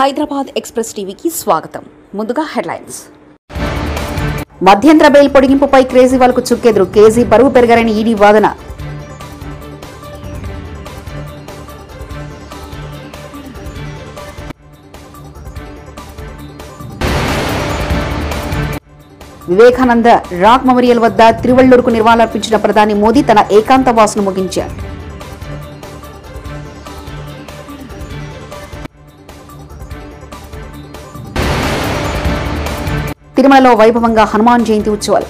Hyderabad express టీవీకి స్వాగతం. ముందుగా హెడ్లైన్స్. మధ్యంతర బెయిల్ పొడిగింపుపై కేజ్రీవాల్కు చుక్కెదురు. కేజీ బరువు పెరగారని ఈడీ వాదన. వివేకానంద రాక్ మెమోరియల్ వద్ద తిరువళ్లూరుకు నివాళులర్పించిన ప్రధాని మోదీ తన ఏకాంత వాసును ముగించారు. తిరుమలలో వైభవంగా హనుమాన్ జయంతి ఉత్సవాలు.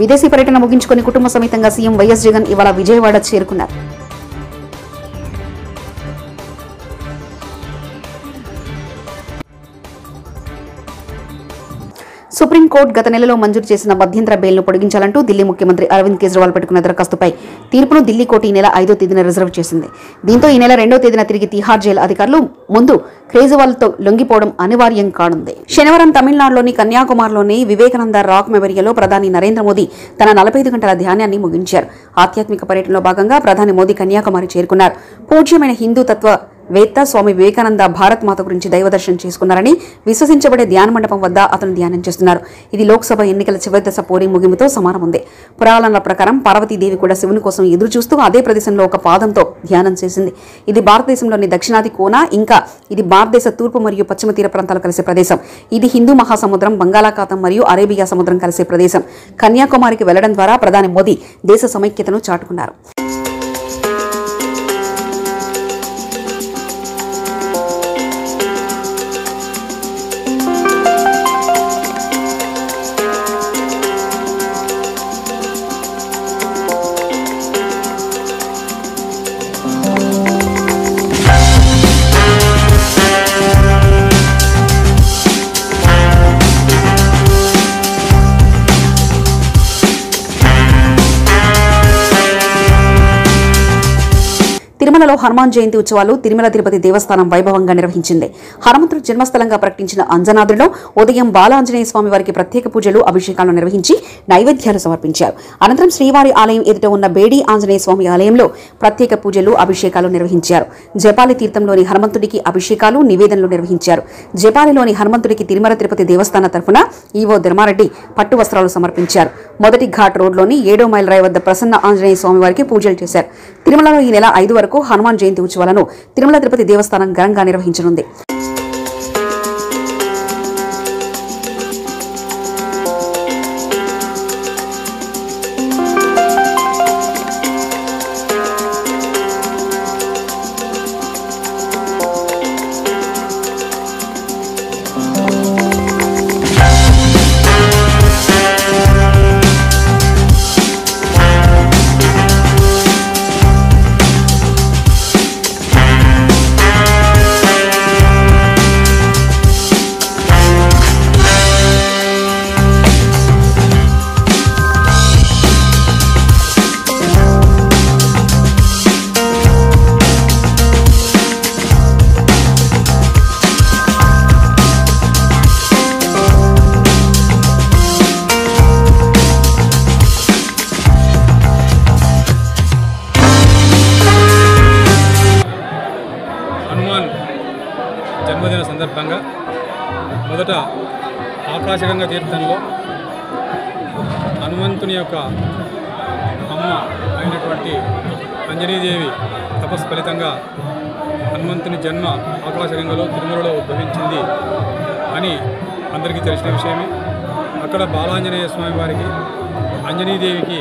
విదేశీ పర్యటన ముగించుకుని కుటుంబ సమేతంగా సీఎం వైఎస్ జగన్ ఇవాళ విజయవాడ చేరుకున్నారు. సుప్రీంకోర్టు గత నెలలో మంజూరు చేసిన మధ్యంతర బెయిల్ను పొడిగించాలంటూ ఢిల్లీ ముఖ్యమంత్రి అరవింద్ కేజ్రీవాల్ పెట్టుకున్న దరఖాస్తుపై తీర్పును ఢిల్లీ కోర్టు ఈ నెల 5వ తేదీన రిజర్వ్ చేసింది. దీంతో ఈ నెల 2వ తేదీన తిరిగి తిహార్ జైలు అధికారులు ముందు కేజ్రీవాల్తో లొంగిపోవడం అనివార్యం కానుంది. శనివారం తమిళనాడులోని కన్యాకుమారిలోని వివేకానంద రాక్ మెమోరియల్లో ప్రధాని నరేంద్ర మోదీ తన 45 గంటల ధ్యానాన్ని ముగించారు. ఆధ్యాత్మిక పర్యటనలో భాగంగా ప్రధాని మోదీ కన్యాకుమారి చేరుకున్నారు. పూజ్యమైన హిందూ తత్వ వేత్త స్వామి వివేకానంద భారత్ మాత గురించి దైవదర్శనం చేసుకున్నారని విశ్వసించబడే ధ్యాన మండపం వద్ద అతను ధ్యానం చేస్తున్నారు. ఇది లోక్సభ ఎన్నికల చివరి దశ పోలింగ్ ముగింపుతో సమానం ఉంది. పురాణాల ప్రకారం పార్వతీదేవి కూడా శివుని కోసం ఎదురు చూస్తూ అదే ప్రదేశంలో ఒక పాదంతో ధ్యానం చేసింది. ఇది భారతదేశంలోని దక్షిణాది కోన, ఇంకా ఇది భారతదేశ తూర్పు మరియు పశ్చిమ తీర ప్రాంతాలు కలిసే ప్రదేశం. ఇది హిందూ మహాసముద్రం, బంగాళాఖాతం మరియు అరేబియా సముద్రం కలిసే ప్రదేశం. కన్యాకుమారికి వెళ్లడం ద్వారా ప్రధాని మోదీ దేశ సమైక్యతను చాటుకున్నారు. తిరుమలలో హనుమాన్ జయంతి ఉత్సవాలు తిరుమల తిరుపతి దేవస్థానం వైభవంగా నిర్వహించింది. హనుమంతుడు జన్మస్థలంగా ప్రకటించిన అంజనాద్రిలో ఉదయం బాలాంజనేయ స్వామి వారికి ప్రత్యేక పూజలు, అభిషేకాలను నిర్వహించి నైవేద్యాలు సమర్పించారు. అనంతరం శ్రీవారి ఆలయం ఎదుట ఉన్న బేడి ఆంజనేయ స్వామి ఆలయంలో ప్రత్యేక పూజలు, అభిషేకాలు నిర్వహించారు. జపాలి తీర్థంలోని హనుమంతుడికి అభిషేకాలు, నివేదనలు నిర్వహించారు. జపాలిలోని హనుమంతుడికి తిరుమల తిరుపతి దేవస్థాన తరఫున ఈవో ధర్మారెడ్డి పట్టు వస్త్రాలు సమర్పించారు. మొదటి ఘాట్ రోడ్లోని 7వ మైల్ రాయి వద్ద ప్రసన్న ఆంజనేయ స్వామి వారికి పూజలు చేశారు. తిరుమలలో ఈ నెల 5 వరకు హనుమాన్ జయంతి ఉత్సవాలను తిరుమల తిరుపతి దేవస్థానం ఘనంగా నిర్వహించనుంది. జన్మదిన సందర్భంగా మొదట ఆకాశగంగా తీర్థంలో హనుమంతుని యొక్క అమ్మ అయినటువంటి అంజనీదేవి తపస్సు ఫలితంగా హనుమంతుని జన్మ ఆకాశగంగలో తిరుమలలో ఉద్భవించింది అని అందరికీ తెలిసిన విషయమే. అక్కడ బాలాంజనేయ స్వామి వారికి, అంజనీదేవికి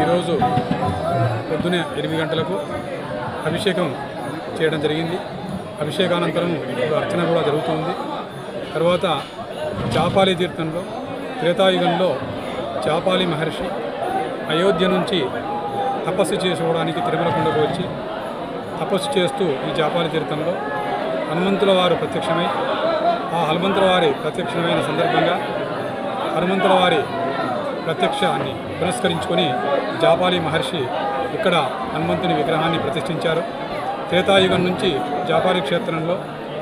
ఈరోజు పొద్దునే 8 గంటలకు అభిషేకం చేయడం జరిగింది. అభిషేకానంతరం అర్చన కూడా జరుగుతుంది. తర్వాత చాపాలి తీర్థంలో త్రేతాయుగంలో చాపాలి మహర్షి అయోధ్య నుంచి తపస్సు చేసుకోవడానికి తిరుమల కొండకు వచ్చి తపస్సు చేస్తూ ఈ చాపాలి తీర్థంలో హనుమంతుల వారు ప్రత్యక్షమై, ఆ హనుమంతుల వారి ప్రత్యక్షమైన సందర్భంగా హనుమంతుల వారి ప్రత్యక్షాన్ని పురస్కరించుకొని జాపాలి మహర్షి ఇక్కడ హనుమంతుని విగ్రహాన్ని ప్రతిష్ఠించారు. త్రేతాయుగం నుంచి జాపాలి క్షేత్రంలో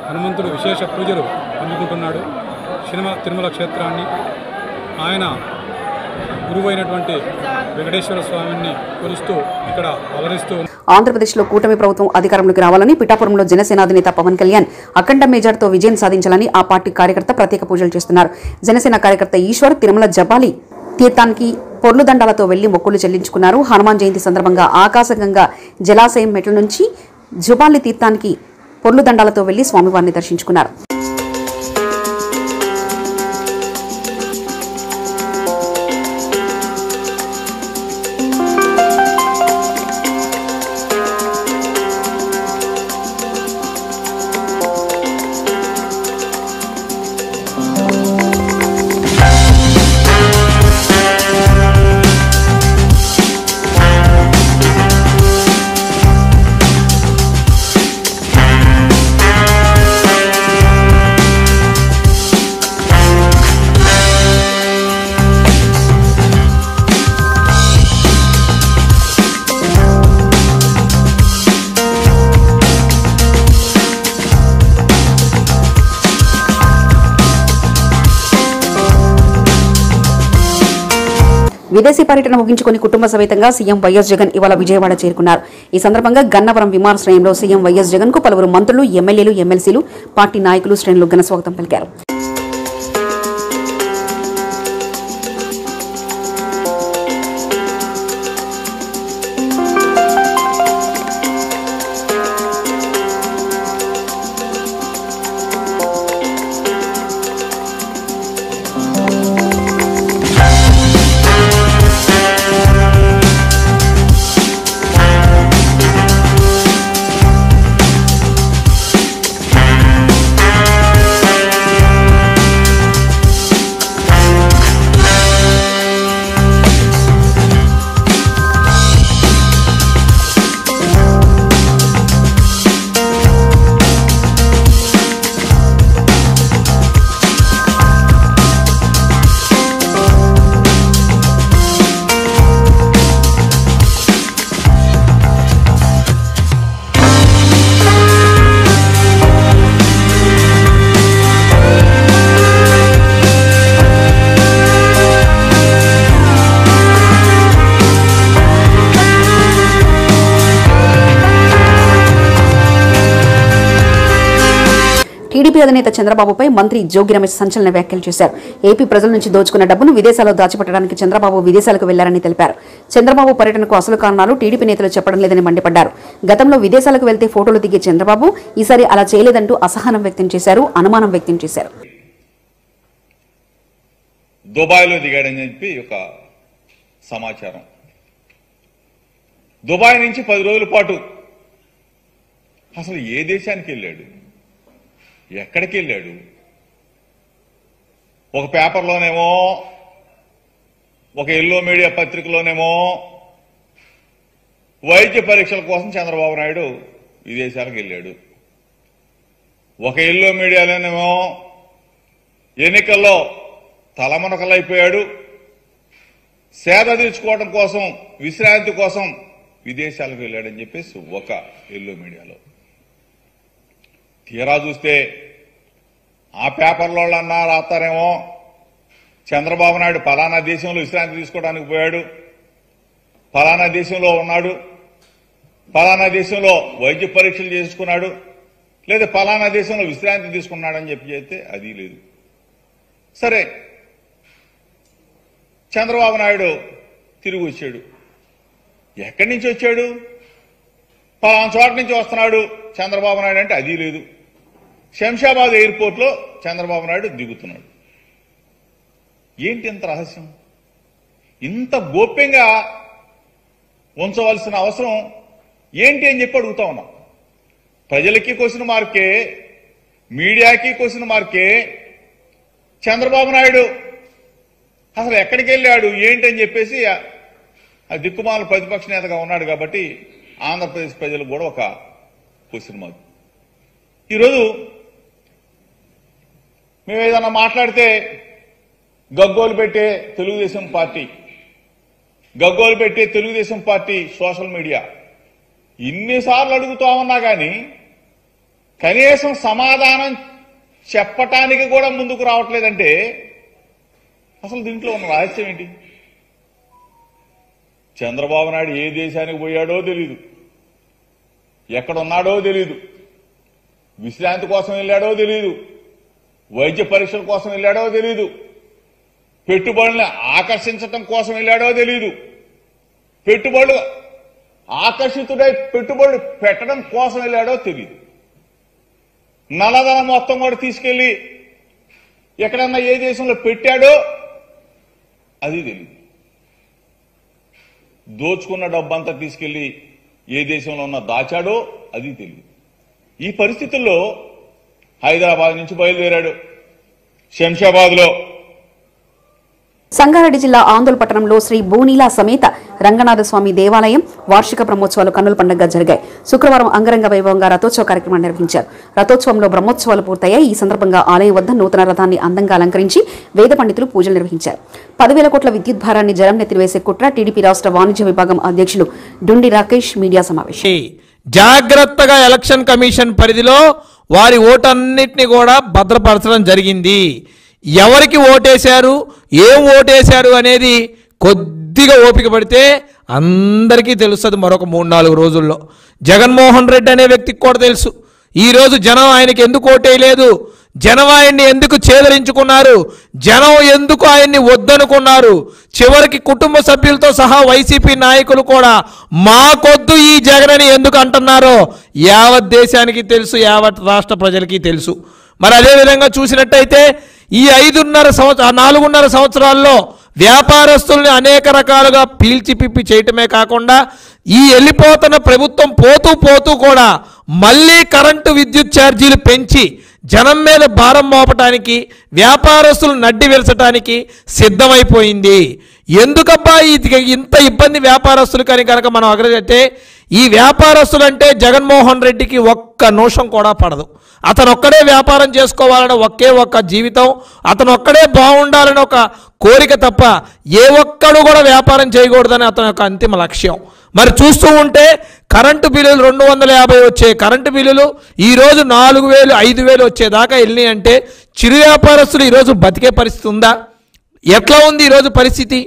హనుమంతుడు విశేష పూజలు అందుకుంటున్నాడు. తిరుమల క్షేత్రాన్ని, ఆయన గురువైనటువంటి వెంకటేశ్వర స్వామిని కొలుస్తూ ఇక్కడ అలరిస్తూ. ఆంధ్రప్రదేశ్లో కూటమి ప్రభుత్వం అధికారంలోకి రావాలని పిఠాపురంలో జనసేన అధినేత పవన్ కళ్యాణ్ అఖండ మెజార్టీతో విజయం సాధించాలని ఆ పార్టీ కార్యకర్త ప్రత్యేక పూజలు చేస్తున్నారు. జనసేన కార్యకర్త ఈశ్వర్ తిరుమల జపాలి తీర్థానికి పొర్లు దండాలతో వెళ్లి మొక్కులు చెల్లించుకున్నారు. హనుమాన్ జయంతి సందర్భంగా ఆకాశగంగా జలాశయం మెట్ల నుంచి జపాలి తీర్థానికి పొర్లు దండాలతో వెళ్లి స్వామివారిని దర్శించుకున్నారు. విదేశీ పర్యటన ముగించుకుని కుటుంబ సమేతంగా సీఎం వైఎస్ జగన్ ఇవాళ విజయవాడ చేరుకున్నారు. ఈ సందర్భంగా గన్నవరం విమానాశ్రయంలో సీఎం వైఎస్ జగన్ కు పలువురు మంత్రులు, ఎమ్మెల్యేలు, ఎమ్మెల్సీలు, పార్టీ నాయకులు, శ్రేణులు ఘన స్వాగతం పలికారు. టీడీపీ అధినేత చంద్రబాబుపై మంత్రి జోగి రమేష్ సంచలన వ్యాఖ్యలు చేశారు. ఏపీ ప్రజల నుంచి దోచుకున్న డబ్బును విదేశాల్లో దాచిపెట్టడానికి చంద్రబాబు విదేశాలకు వెళ్లారని తెలిపారు. చంద్రబాబు పర్యటనకు అసలు కారణాలు టీడీపీ నేతలు చెప్పడం లేదని మండిపడ్డారు. గతంలో విదేశాలకు వెళ్తే ఫోటోలు దిగే చంద్రబాబు ఈసారి అలా చేయలేదంటూ అసహనం వ్యక్తం చేశారు, అనుమానం వ్యక్తం చేశారు. దుబాయ్లో దిగాడని చెప్పి ఒక సమాచారం. దుబాయ్ నుంచి 10 రోజుల పాటు అసలు ఏ దేశానికి వెళ్ళాడు, ఎక్కడికి వెళ్ళాడు? ఒక పేపర్లోనేమో, ఒక ఎల్లో మీడియా పత్రికలోనేమో వైద్య పరీక్షల కోసం చంద్రబాబు నాయుడు విదేశాలకు వెళ్ళాడు. ఒక ఎల్లో మీడియాలోనేమో ఎన్నికల్లో తలమునకలైపోయాడు, సేద తీర్చుకోవడం కోసం, విశ్రాంతి కోసం విదేశాలకు వెళ్ళాడని చెప్పేసి ఒక ఎల్లో మీడియాలో. తీరా చూస్తే ఆ పేపర్లో అన్నా రాస్తారేమో చంద్రబాబు నాయుడు ఫలానా దేశంలో విశ్రాంతి తీసుకోవడానికి పోయాడు, ఫలానా దేశంలో ఉన్నాడు, ఫలానా దేశంలో వైద్య పరీక్షలు చేసుకున్నాడు, లేదా ఫలానా దేశంలో విశ్రాంతి తీసుకున్నాడని చెప్పి చెప్తే అది లేదు. సరే, చంద్రబాబు నాయుడు తిరిగి వచ్చాడు. ఎక్కడి నుంచి వచ్చాడు? ఫలానా చోట నుంచి వస్తున్నాడు చంద్రబాబు నాయుడు అంటే అది లేదు. శంషాబాద్ ఎయిర్పోర్ట్ లో చంద్రబాబు నాయుడు దిగుతున్నాడు. ఏంటి ఇంత రహస్యం? ఇంత గోప్యంగా ఉంచవలసిన అవసరం ఏంటి అని చెప్పి అడుగుతా ఉన్నాం. ప్రజలకి క్వశ్చన్ మార్కే, మీడియాకి క్వశ్చన్ మార్కే. చంద్రబాబు నాయుడు అసలు ఎక్కడికి వెళ్ళాడు ఏంటి అని చెప్పేసి ఆ దిక్కుమాల ప్రతిపక్ష నేతగా ఉన్నాడు కాబట్టి ఆంధ్రప్రదేశ్ ప్రజలకు కూడా ఒక క్వశ్చన్ మార్క్. ఈరోజు మేము ఏదన్నా మాట్లాడితే గగ్గోలు పెట్టే తెలుగుదేశం పార్టీ సోషల్ మీడియా ఇన్నిసార్లు అడుగుతా ఉన్నా కానీ కనీసం సమాధానం చెప్పటానికి కూడా ముందుకు రావట్లేదంటే అసలు దీంట్లో ఉన్న రహస్యం ఏంటి? చంద్రబాబు నాయుడు ఏ దేశానికి పోయాడో తెలీదు, ఎక్కడున్నాడో తెలీదు, విశ్రాంతి కోసం వెళ్ళాడో తెలీదు, వైద్య పరీక్షల కోసం వెళ్ళాడో తెలీదు, పెట్టుబడుల్ని ఆకర్షించటం కోసం వెళ్ళాడో తెలీదు, పెట్టుబడులు ఆకర్షితుడై పెట్టుబడులు పెట్టడం కోసం వెళ్ళాడో తెలియదు. నల్లధనం మొత్తం కూడా తీసుకెళ్లి ఎక్కడన్నా ఏ దేశంలో పెట్టాడో అది తెలియదు. దోచుకున్న డబ్బంతా తీసుకెళ్లి ఏ దేశంలో ఉన్న దాచాడో అది తెలియదు. ఈ పరిస్థితుల్లో హైదరాబాద్ నుంచి బయలుదేరాడు. శంషాబాద్లో సంగారెడ్డి జిల్లా ఆందోళన పట్టణంలో శ్రీ భూనీలా సమేత రంగనాథ స్వామి దేవాలయం వార్షిక బ్రహ్మోత్సవాలు కన్నుల పండుగగా జరిగాయి. శుక్రవారం అంగరంగ వైభవంగా రథోత్సవ కార్యక్రమాన్ని నిర్వహించారు. రథోత్సవంలో బ్రహ్మోత్సవాలు పూర్తయ్యాయి. ఈ సందర్భంగా ఆలయం వద్ద నూతన రథాన్ని అందంగా అలంకరించి వేద పండితులు పూజలు నిర్వహించారు. 10,000 కోట్ల విద్యుత్ భారాన్ని జలం నెత్తివేసే కుట్ర టీడీపీ రాష్ట్ర వాణిజ్య విభాగం అధ్యక్షులు డుండి రాకేష్ మీడియా సమావేశం. జాగ్రత్తగా ఎలక్షన్ కమిషన్ పరిధిలో వారి ఓటన్నిటిని కూడా భద్రపరచడం జరిగింది. ఎవరికి ఓటేశారు, ఏం ఓటేశారు అనేది కొద్దిగా ఓపిక పడితే అందరికీ తెలుస్తుంది. మరొక 3-4 రోజుల్లో జగన్మోహన్ రెడ్డి అనే వ్యక్తికి కూడా తెలుసు ఈరోజు జనం ఆయనకి ఎందుకు ఓటేయలేదు, జనం ఆయన్ని ఎందుకు చేదరించుకున్నారు, జనం ఎందుకు ఆయన్ని వద్దనుకున్నారు. చివరికి కుటుంబ సభ్యులతో సహా వైసీపీ నాయకులు కూడా మాకొద్దు ఈ జగన్ అని ఎందుకు అంటున్నారో యావత్ దేశానికి తెలుసు, యావత్ రాష్ట్ర ప్రజలకి తెలుసు. మరి అదేవిధంగా చూసినట్టయితే ఈ 4.5 సంవత్సరాల్లో వ్యాపారస్తుల్ని అనేక రకాలుగా పీల్చి పిప్పి చేయటమే కాకుండా ఈ వెళ్ళిపోతున్న ప్రభుత్వం పోతూ కూడా మళ్ళీ కరెంటు విద్యుత్ ఛార్జీలు పెంచి జనం మీద భారం మోపటానికి, వ్యాపారస్తులు నడ్డి విరచడానికి సిద్ధమైపోయింది. ఎందుకబ్బా ఇంత ఇబ్బంది వ్యాపారస్తులు కానీ కనుక మనం అగ్రజైతే ఈ వ్యాపారస్తులు అంటే జగన్మోహన్ రెడ్డికి ఒక్క నిమిషం కూడా పడదు. అతను ఒక్కడే వ్యాపారం చేసుకోవాలని ఒక్క జీవితం, అతను ఒక్కడే బాగుండాలని ఒక కోరిక తప్ప ఏ ఒక్కడు కూడా వ్యాపారం చేయకూడదని అతని యొక్క అంతిమ లక్ష్యం. మరి చూస్తూ ఉంటే కరెంటు బిల్లులు 250 వచ్చే కరెంటు బిల్లులు ఈరోజు 4,000, 5,000 వచ్చేదాకా వెళ్ళినాయి అంటే చిరు వ్యాపారస్తులు ఈరోజు బతికే పరిస్థితి ఉందా? ఎట్లా ఉంది ఈరోజు పరిస్థితి?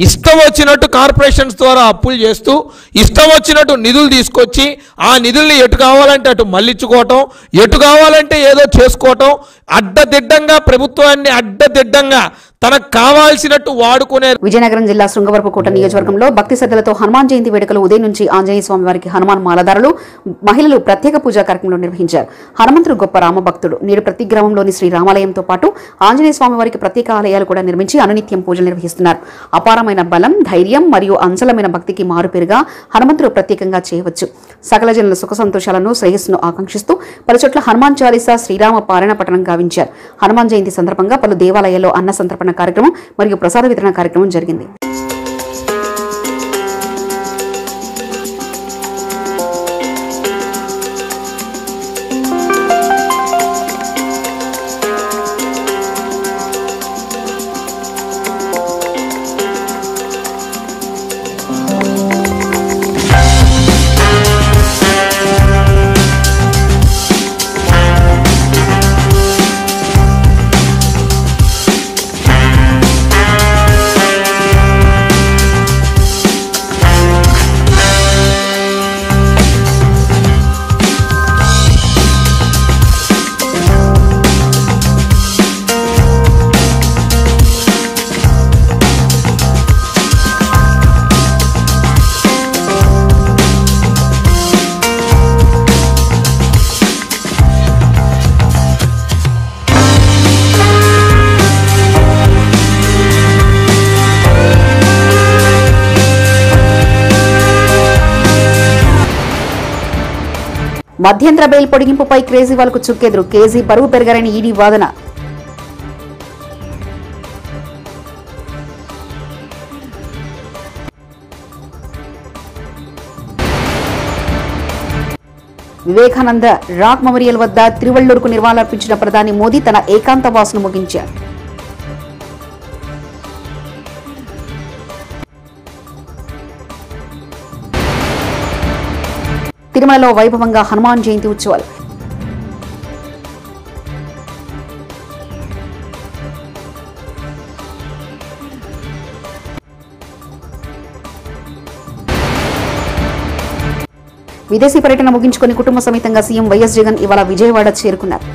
ఇష్టం వచ్చినట్టు కార్పొరేషన్స్ ద్వారా అప్పులు చేస్తూ ఇష్టం వచ్చినట్టు నిధులు తీసుకొచ్చి ఆ నిధుల్ని ఎటు కావాలంటే అటు మళ్ళించుకోవటం, ఎటు కావాలంటే ఏదో చేసుకోవటం, అడ్డదిడ్డంగా ప్రభుత్వాన్ని అడ్డదిడ్డంగా తనకు కావాల్సినట్టు వాడుకునే. విజయనగరం జిల్లా శృంగవరపుకోట నియోజకవర్గంలో భక్తి శ్రద్ధలతో హనుమాన్ జయంతి వేడుకలు ఉదయం నుంచి ఆంజనేయ స్వామి వారికి హనుమాన్ మాలదారులు, మహిళలు ప్రత్యేక పూజా కార్యక్రమంలో నిర్వహించారు. హనుమంతుడు గొప్ప రామభక్తుడు. నేడు ప్రతి గ్రామంలోని శ్రీ రామాలయంతో పాటు ఆంజనేయ స్వామి వారికి ప్రత్యేక ఆలయాలు కూడా నిర్మించి అనునిత్యం పూజలు నిర్వహిస్తున్నారు. అపారమైన బలం, ధైర్యం మరియు అంచలమైన భక్తికి మారుపేరుగా హనుమంతుడు ప్రత్యేకంగా చేయవచ్చు. సకల జనుల సుఖ సంతోషాలను, శ్రేయస్సును ఆకాంక్షిస్తూ పలుచోట్ల హనుమాన్ చాలీసా, శ్రీరామ పారాయణ పఠనం గావించారు. హనుమాన్ జయంతి సందర్భంగా పలు దేవాలయాల్లో అన్న సంతర్పణ కార్యక్రమం మరియు ప్రసాద వితరణ కార్యక్రమం జరిగింది. మధ్యంతర బెయిల్ పొడిగింపుపై కేజ్రీవాల్కు చుక్కెదురు. కేజీ బరువు పెరగారని ఈడీ వాదన. వివేకానంద రాక్ మెమోరియల్ వద్ద తిరువళ్లూరుకు నివాళులర్పించిన ప్రధాని మోదీ తన ఏకాంత వాసును ముగించారు. తిరుమలలో వైభవంగా హనుమాన్ జయంతి ఉత్సవాలు. విదేశీ పర్యటన ముగించుకొని కుటుంబ సమేతంగా సీఎం వైఎస్ జగన్ ఇవాళ విజయవాడ చేరుకున్నారు.